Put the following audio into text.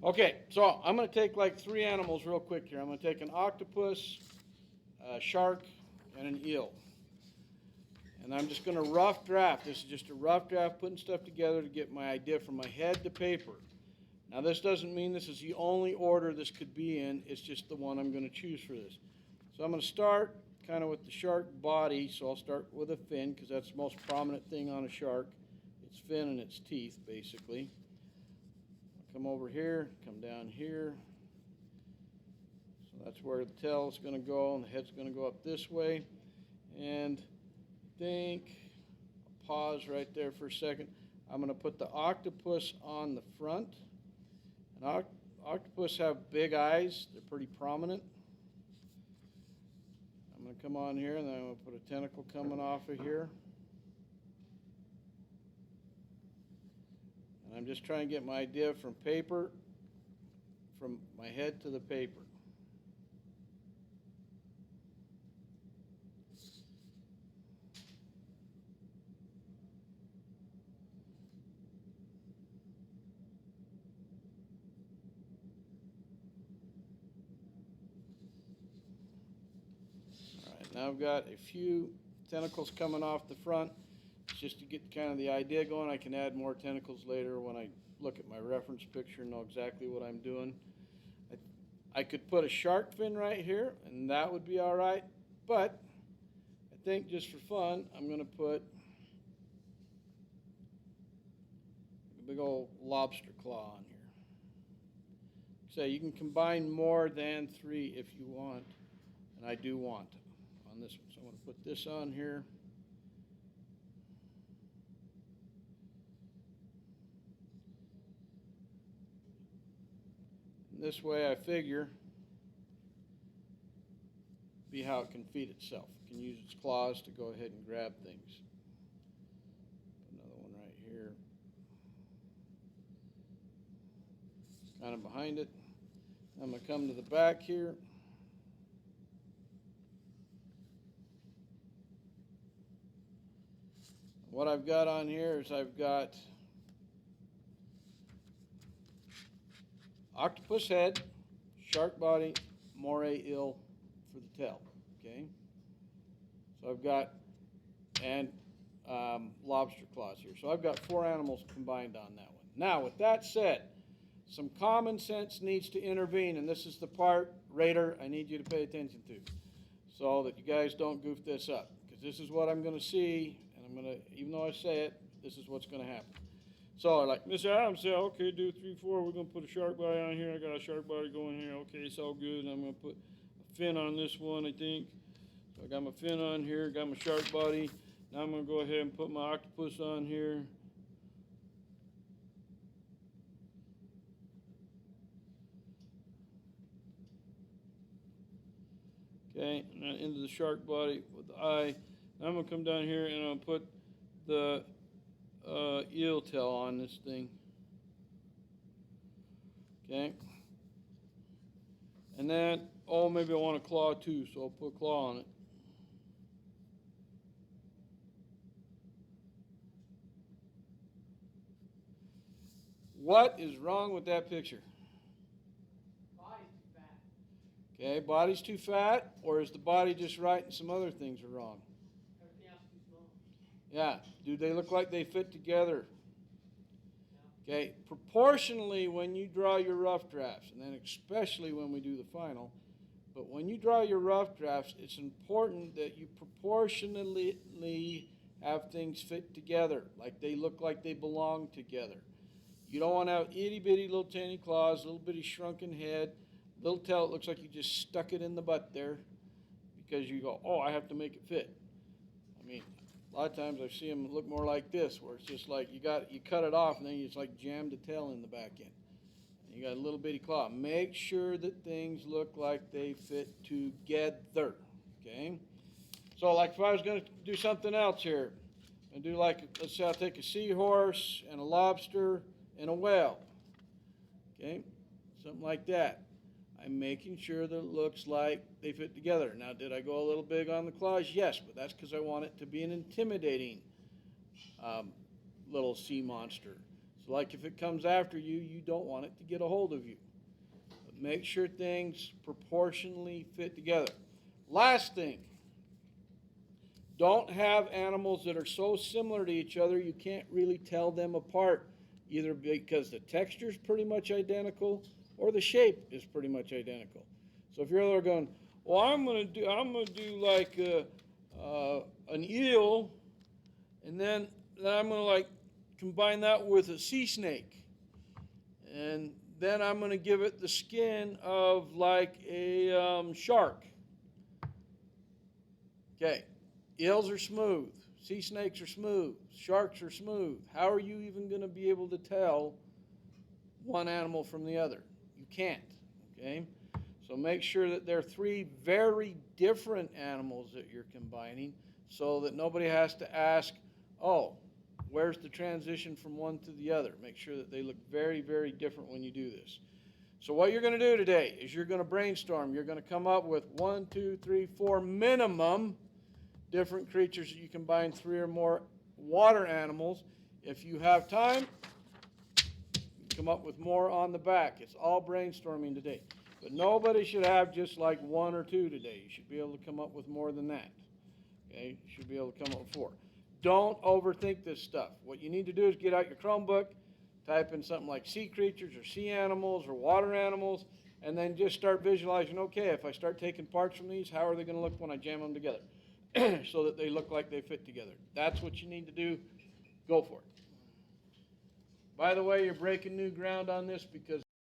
Okay, so I'm going to take like three animals real quick here. I'm going to take an octopus, a shark, and an eel. And I'm just going to rough draft. This is just a rough draft, putting stuff together to get my idea from my head to paper. Now, this doesn't mean this is the only order this could be in. It's just the one I'm going to choose for this. So I'm going to start kind of with the shark body. So I'll start with a fin because that's the most prominent thing on a shark. Its fin and its teeth, basically. I'll come over here, come down here. So that's where the tail is going to go, and the head's going to go up this way. And I think, I'll pause right there for a second. I'm going to put the octopus on the front. And octopus have big eyes. They're pretty prominent. I'm going to come on here, and then I'm going to put a tentacle coming off of here. And I'm just trying to get my idea from paper, from my head to the paper. Now I've got a few tentacles coming off the front. Just to get kind of the idea going. I can add more tentacles later when I look at my reference picture and know exactly what I'm doing. I could put a shark fin right here, and that would be all right. But I think just for fun, I'm going to put a big old lobster claw on here. So you can combine more than three if you want, and I do want on this one. So I'm going to put this on here. And this way I figure be how it can feed itself. It can use its claws to go ahead and grab things. Another one right here. Kind of behind it. I'm going to come to the back here. What I've got on here is I've got octopus head, shark body, moray eel for the tail. Okay, so I've got and lobster claws here. So I've got four animals combined on that one. Now, with that said, some common sense needs to intervene, and this is the part, Raider, I need you to pay attention to, so that you guys don't goof this up, because this is what I'm going to see. I'm going to, even though I say it, this is what's going to happen. So, like Mr. Adams said, okay, do 3, 4. We're going to put a shark body on here. I got a shark body going here. Okay, it's all good. And I'm going to put a fin on this one, I think. So I got my fin on here, got my shark body. Now I'm going to go ahead and put my octopus on here. Okay, and then into the shark body with the eye. Now I'm going to come down here and I'll put the eel tail on this thing. Okay. And then, oh, maybe I want a claw too, so I'll put a claw on it. What is wrong with that picture? Body's too fat. Okay, body's too fat, or is the body just right and some other things are wrong? Everything else too small. Yeah, do they look like they fit together? Yeah. Okay, proportionally when you draw your rough drafts, and then especially when we do the final, but when you draw your rough drafts, it's important that you proportionally have things fit together, like they look like they belong together. You don't want to have itty-bitty little tiny claws, little bitty shrunken head, little tail that looks like you just stuck it in the butt there because you go, oh, I have to make it fit. I mean, a lot of times I see them look more like this, where it's just like you cut it off and then you just like jammed the tail in the back end. And you got a little bitty claw. Make sure that things look like they fit together. Okay? So like if I was going to do something else here, and do like, let's say I'll take a seahorse and a lobster and a whale. Okay? Something like that. I'm making sure that it looks like they fit together. Now, did I go a little big on the claws? Yes, but that's because I want it to be an intimidating little sea monster. So like if it comes after you, you don't want it to get a hold of you. But make sure things proportionally fit together. Last thing, don't have animals that are so similar to each other you can't really tell them apart, either because the texture is pretty much identical or the shape is pretty much identical. So if you're going, well, I'm gonna do like an eel, and then I'm gonna like combine that with a sea snake, and then I'm gonna give it the skin of like a shark. Okay, eels are smooth, sea snakes are smooth, sharks are smooth. How are you even gonna be able to tell one animal from the other? You can't. Okay. So make sure that they're three very different animals that you're combining so that nobody has to ask, oh, where's the transition from one to the other? Make sure that they look very, very different when you do this. So what you're going to do today is you're going to brainstorm. You're going to come up with 1, 2, 3, 4 minimum different creatures that you combine 3 or more water animals. If you have time, come up with more on the back. It's all brainstorming today. But nobody should have just like 1 or 2 today. You should be able to come up with more than that. Okay? You should be able to come up with 4. Don't overthink this stuff. What you need to do is get out your Chromebook, type in something like sea creatures or sea animals or water animals, and then just start visualizing, okay, if I start taking parts from these, how are they going to look when I jam them together so that they look like they fit together? That's what you need to do. Go for it. By the way, you're breaking new ground on this because